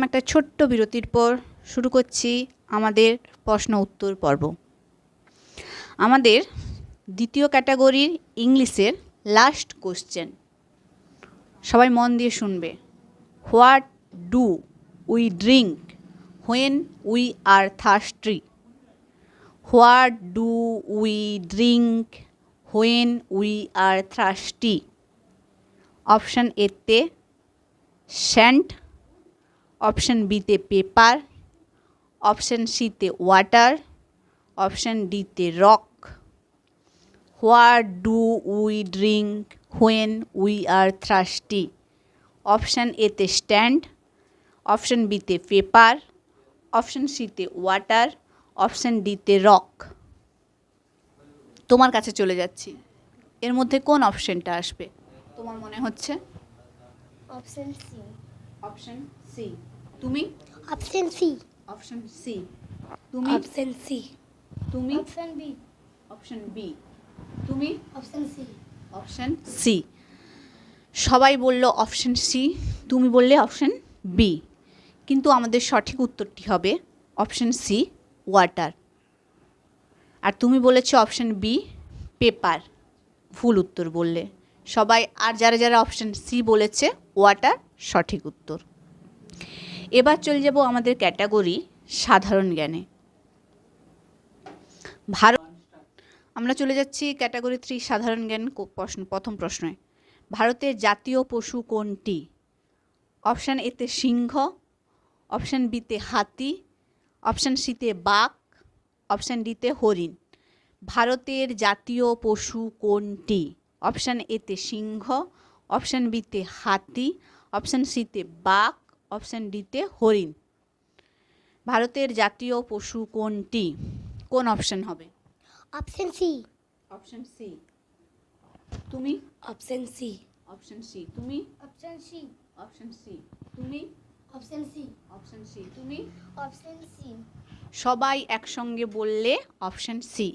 একটা ছোট্ট বিরতির পর শুরু করছি আমাদের প্রশ্ন উত্তর পর্ব। আমাদের দ্বিতীয় ক্যাটাগরির ইংলিশের লাস্ট কোশ্চেন, সবাই মন দিয়ে শুনবে। What do we drink when we are thirsty? What do we drink when we are thirsty? Option এতে স্যান্ড, অপশান বিতে পেপার, অপশান সিতে ওয়াটার, অপশান ডিতে rock. What do we drink when we are thirsty? Option এতে stand, option বিতে paper, option সিতে water, option ডিতে rock. তোমার কাছে চলে যাচ্ছি, এর মধ্যে কোন অপশানটা আসবে তোমার মনে হচ্ছে? Option C. Option C. তুমি? Option C. Option C. তুমি? Option C. তুমি? Option B. Option B. তুমি? Option C. Option C. সবাই বলল অপশান সি, তুমি বললে অপশান বি, কিন্তু আমাদের সঠিক উত্তরটি হবে অপশান সি ওয়াটার। আর তুমি বলেছো অপশান বি পেপার, ভুল উত্তর বললে সবাই। আর যারা যারা অপশান সি বলেছে ওয়াটার সঠিক উত্তর। এবার চলে যাব আমাদের ক্যাটাগরি সাধারণ জ্ঞানে। ভারত, আমরা চলে যাচ্ছি ক্যাটাগরি 3 সাধারণ জ্ঞান প্রশ্ন। প্রথম প্রশ্নে, ভারতের জাতীয় পশু কোনটি? অপশান এতে সিংহ, অপশান বিতে হাতি, অপশান সিতে বাঘ, অপশান ডিতে হরিণ। ভারতের জাতীয় পশু কোনটি? অপশান এতে সিংহ, অপশান বিতে হাতি, অপশান সিতে বাঘ, অপশান ডিতে হরিণ। ভারতের জাতীয় পশু কোনটি? কোন অপশান হবে? Option C. Option C. তুমি? Option C. Option C. তুমি? Option C. Option C. তুমি? Option C. Option C. তুমি? Option C. সবাই একসঙ্গে বললে অপশান সি।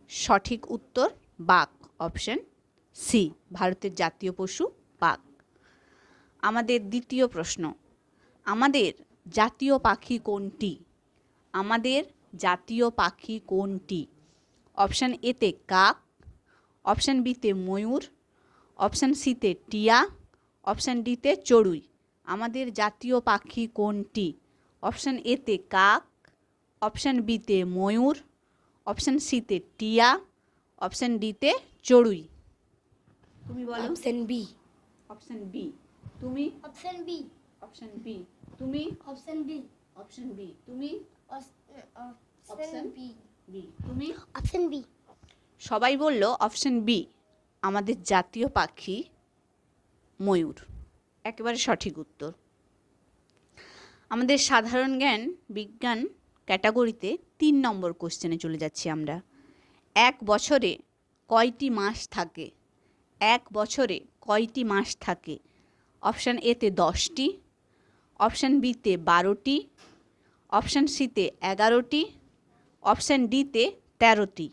সঠিক উত্তর বাঘ, অপশান সি। ভারতের জাতীয় পশু বাঘ। আমাদের দ্বিতীয় প্রশ্ন, আমাদের জাতীয় পাখি কোনটি? আমাদের জাতীয় পাখি কোনটি? অপশান এতে কাক, অপশান বিতে ময়ূর, অপশান সিতে টিয়া, অপশান ডিতে চড়ুই। আমাদের জাতীয় পাখি কোনটি? অপশান এতে কাক, অপশান বিতে ময়ূর, অপশান সিতে টিয়া, অপশান ডিতে চড়ুই। তুমি বলো। Option B. Option B. তুমি? Option B. Option B. তুমি? Option B. Option B. তুমি? Option B. বি। তুমি? Option B. সবাই বলল অপশান বি, আমাদের জাতীয় পাখি ময়ূর, একেবারে সঠিক উত্তর। আমাদের সাধারণ জ্ঞান বিজ্ঞান ক্যাটাগরিতে 3 নম্বর কোশ্চেনে চলে যাচ্ছি আমরা। এক বছরে কয়টি মাস থাকে? এক বছরে কয়টি মাস থাকে? অপশান এতে 10টি, অপশান বিতে 12টি, অপশান সিতে 11টি, অপশান ডিতে 13টি।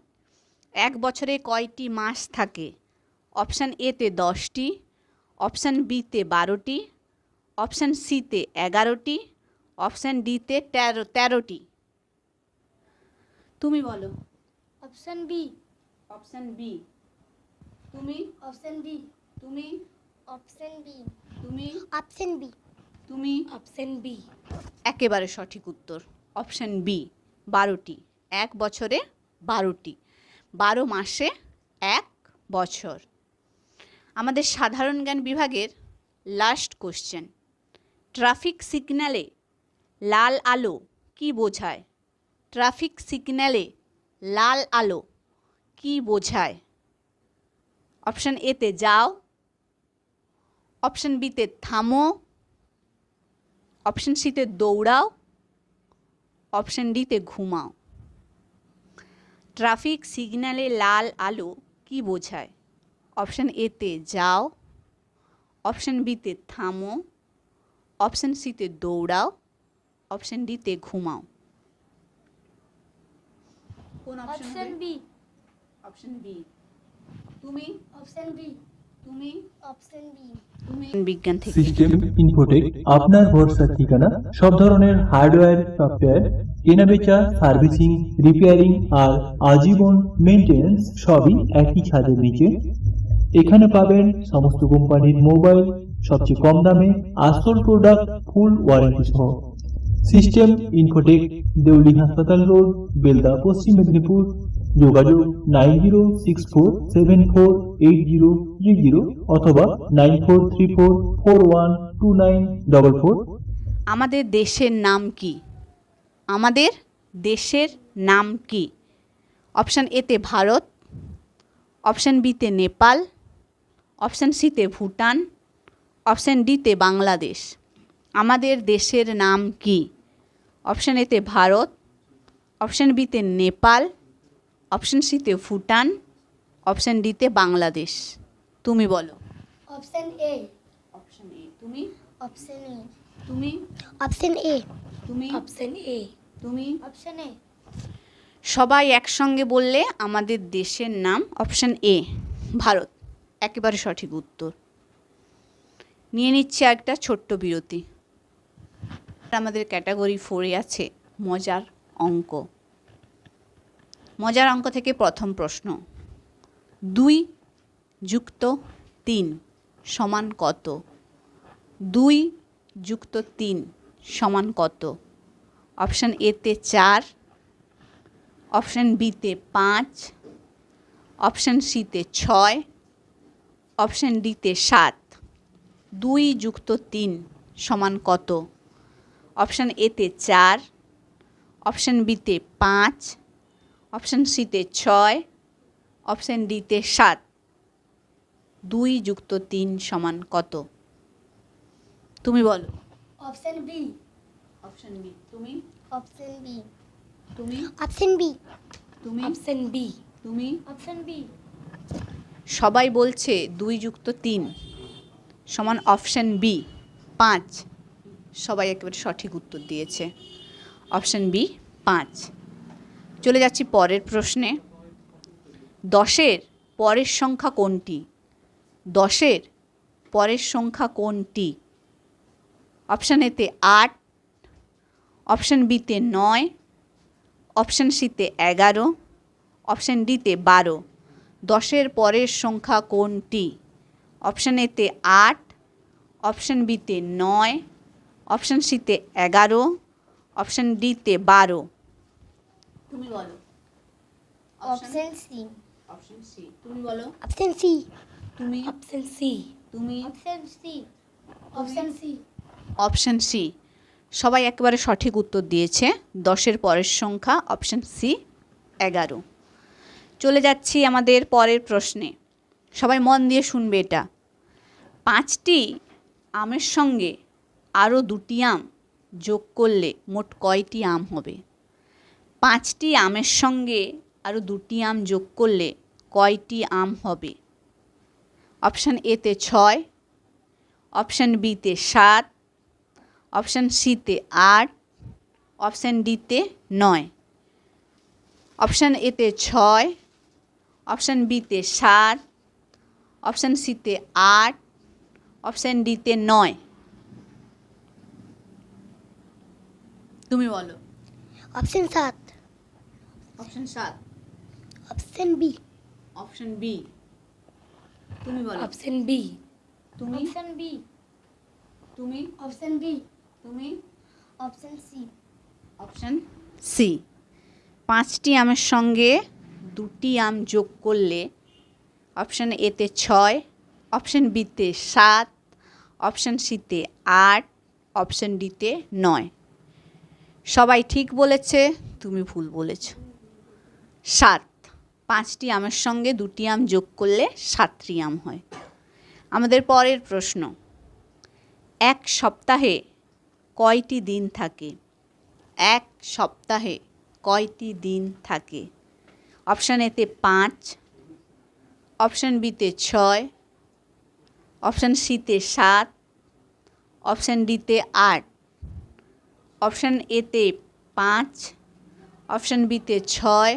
এক বছরে কয়টি মাস থাকে? অপশান এতে 10টি, অপশান বিতে 12টি, অপশান সিতে 11টি, অপশান ডিতে 13টি। তুমি বলো। Option B. Option B. তুমি? Option B. তুমি? Option B. তুমি? Option B. তুমি? Option B. একেবারে সঠিক উত্তর অপশান বি, 12টি। এক বছরে 12টি, 12 মাসে 1 বছর। আমাদের সাধারণ জ্ঞান বিভাগের লাস্ট কোশ্চেন, ট্রাফিক সিগন্যালে লাল আলো কি বোঝায়? ট্রাফিক সিগন্যালে লাল আলো কি বোঝায়? অপশান এতে যাও, অপশান বিতে থামো, অপশান সিতে দৌড়াও, অপশান ডিতে ঘুমাও। ট্রাফিক সিগন্যালে লাল আলো কি বোঝায়? অপশান এতে যাও, অপশান বিতে থামো, অপশান সিতে দৌড়াও, অপশান ডিতে ঘুমাও। কোন অপশন অপশন হবে? বি। Option B. তুমি? Option B. তুমি অপশন বি তুমি বিজ্ঞান থেকে সিস্টেম ইনফোটেক আপনার ভরসার ঠিকানা। সব ধরনের হার্ডওয়্যার, সফটওয়্যার কেনাবেচা, সার্ভিসিং, রিপেয়ারিং আর আজীবন মেইনটেনেন্স সবই একই ছাদের নিচে। এখানে পাবেন সমস্ত কোম্পানির মোবাইল সবচেয়ে কম দামে, আসল প্রোডাক্ট ফুল ওয়ারেন্টি সহ। সিস্টেম ইনফোটেক, দেউলি হাসপাতাল রোড, বেলদা, পশ্চিম মেদিনীপুর। যোগাযোগ 9064748030 অথবা 9434412944। আমাদের দেশের নাম কি? আমাদের দেশের নাম কি? অপশান এতে ভারত, অপশান বিতে নেপাল, অপশান সিতে ভুটান, অপশান ডিতে বাংলাদেশ। আমাদের দেশের নাম কি? অপশান এতে ভারত, অপশান বিতে নেপাল, অপশান সিতে ভুটান, অপশান ডিতে বাংলাদেশ। তুমি বলো। Option A option A. তুমি অপশন এ তুমি অপশন এ তুমি অপশন এ তুমি অপশন এ সবাই একসঙ্গে বললে আমাদের দেশের নাম অপশান এ, ভারত। একেবারে সঠিক উত্তর। নিয়ে নিচ্ছে একটা ছোট্ট বিরতি। আমাদের ক্যাটাগরি 4-এ আছে মজার অঙ্ক। মজার অঙ্ক থেকে প্রথম প্রশ্ন, 2 যুক্ত 3 সমান কত? 2 যুক্ত 3 সমান কত? অপশান এতে 4, অপশান বিতে 5, অপশান সিতে 6, অপশান ডিতে 7। 2 যুক্ত 3 সমান কত? অপশান এতে 4, অপশান বিতে 5, অপশান সিতে 6, অপশান ডিতে 7। 2 যুক্ত 3 সমান কত? তুমি বলো। Option B option B. তুমি অপশন বি তুমি অপশন বি তুমি অপশন বি তুমি অপশন বি সবাই বলছে 2 যুক্ত 3 সমান অপশান বি 5। সবাই একেবারে সঠিক উত্তর দিয়েছে। Option B 5। চলে যাচ্ছি পরের প্রশ্নে। 10-এর পরের সংখ্যা কোনটি? 10-এর পরের সংখ্যা কোনটি? অপশান এতে 8, অপশান বিতে 9, অপশান সিতে 11, অপশান ডিতে 12। 10-এর পরের সংখ্যা কোনটি? অপশান এতে 8, অপশান বিতে 9, অপশান সিতে 11, অপশান ডিতে 12। তুমি বলো। Option C option C. তুমি বলো। অপশন সি তুমি অপশন সি তুমি option C option C option C. সবাই একেবারে সঠিক উত্তর দিয়েছে। 10-এর পরের সংখ্যা অপশান সি 11। চলে যাচ্ছি আমাদের পরের প্রশ্নে। সবাই মন দিয়ে শুনবে এটা। 5টি আমের সঙ্গে আরও 2টি আম যোগ করলে মোট কয়টি আম হবে? 5টি আমের সঙ্গে আরও 2টি আম যোগ করলে কয়টি আম হবে? অপশান এতে 6, অপশান বিতে 7, অপশান সিতে 8, অপশান ডিতে 9। অপশান এতে 6, অপশান বিতে 7, অপশান সিতে 8, অপশান ডিতে 9। তুমি বলো। Option 7 option 7। Option B option B. তুমি বলো। অপশন বি তুমি অপশন বি তুমি অপশন বি তুমি অপশন সি অপশান সি। 5টি আমের সঙ্গে 2টি আম যোগ করলে অপশান এতে 6, অপশান বিতে 7, অপশান সিতে 8, অপশান ডিতে 9। সবাই ঠিক বলেছে, তুমি ভুল বলেছ। 7। 5টি আমের সঙ্গে 2টি আম যোগ করলে 7টি আম হয়। আমাদের পরের প্রশ্ন, এক সপ্তাহে কয়টি দিন থাকে? এক সপ্তাহে কয়টি দিন থাকে? অপশান এতে 5, অপশান বিতে 6, অপশান সিতে 7, অপশান ডিতে 8। অপশান এতে 5, অপশান বিতে 6,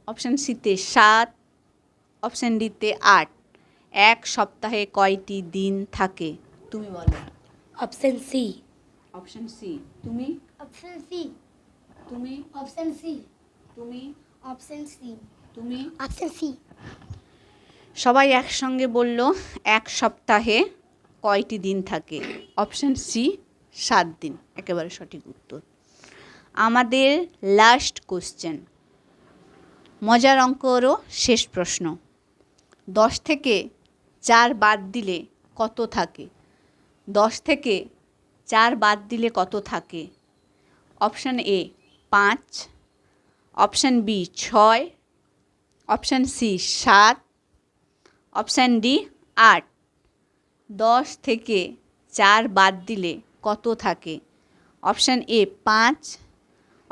অপশান সিতে 7, অপশান ডিতে 8। এক সপ্তাহে কয়টি দিন থাকে? তুমি বলো। Option C. Option C. তুমি? Option C. তুমি? Option C. তুমি? Option C. তুমি? Option C. সবাই একসঙ্গে বলল এক সপ্তাহে কয়টি দিন থাকে? অপশন সি 7 দিন, একেবারে সঠিক উত্তর। আমাদের লাস্ট কোশ্চেন, মজার অঙ্করও শেষ প্রশ্ন। 10 থেকে 4 বাদ দিলে কত থাকে? 10 থেকে 4 বাদ দিলে কত থাকে? Option A 5, option B 6, option C 7, option D 8। 10 থেকে 4 বাদ দিলে কত থাকে? Option A 5,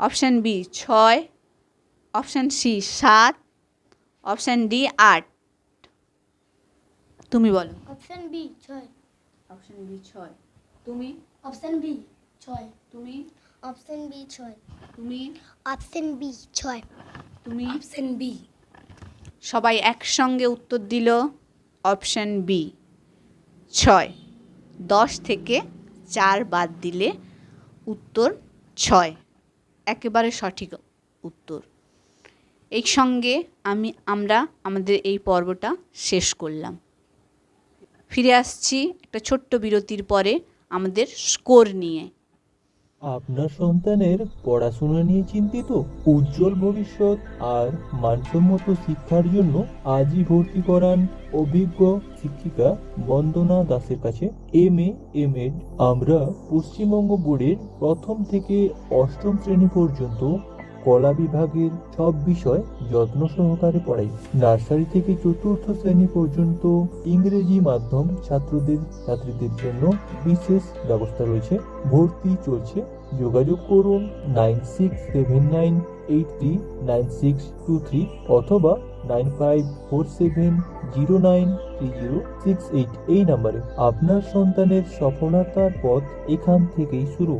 option B 6, option C 7, option D 8। তুমি বলো। Option B 6। Option B 6। তুমি? Option B 6। তুমি? Option B 6। তুমি? Option B 6। তুমি? Option B. সবাই একসঙ্গে উত্তর দিল অপশন বি 6। 10 থেকে 4 বাদ দিলে উত্তর 6, একেবারে সঠিক উত্তর। এই সঙ্গে আমরা আমাদের এই পর্বটা শেষ করলাম। ফিরে আসছি একটা ছোট্ট বিরতির পরে আমাদের স্কোর নিয়ে। আপনার সন্তানের পড়াশোনা নিয়ে চিন্তিত? উজ্জ্বল ভবিষ্যৎ আর মানসম্মত শিক্ষার জন্য আজই ভর্তি করান অভিজ্ঞ শিক্ষিকা বন্দনা দাসের কাছে। MA MEd আমরা পশ্চিমবঙ্গ বোর্ডের প্রথম থেকে অষ্টম শ্রেণী পর্যন্ত কলা বিভাগের সব বিষয় যত্ন সহকারে পড়াই। নার্সারি থেকে চতুর্থ শ্রেণী পর্যন্ত ইংরেজি মাধ্যম ছাত্রীদের জন্য বিশেষ ব্যবস্থা রয়েছে। ভর্তি চলছে। যোগাযোগ করুন 9679839623 অথবা 9547093068 এই নম্বরে। আপনার সন্তানের সফলতার পথ এখান থেকেই শুরু।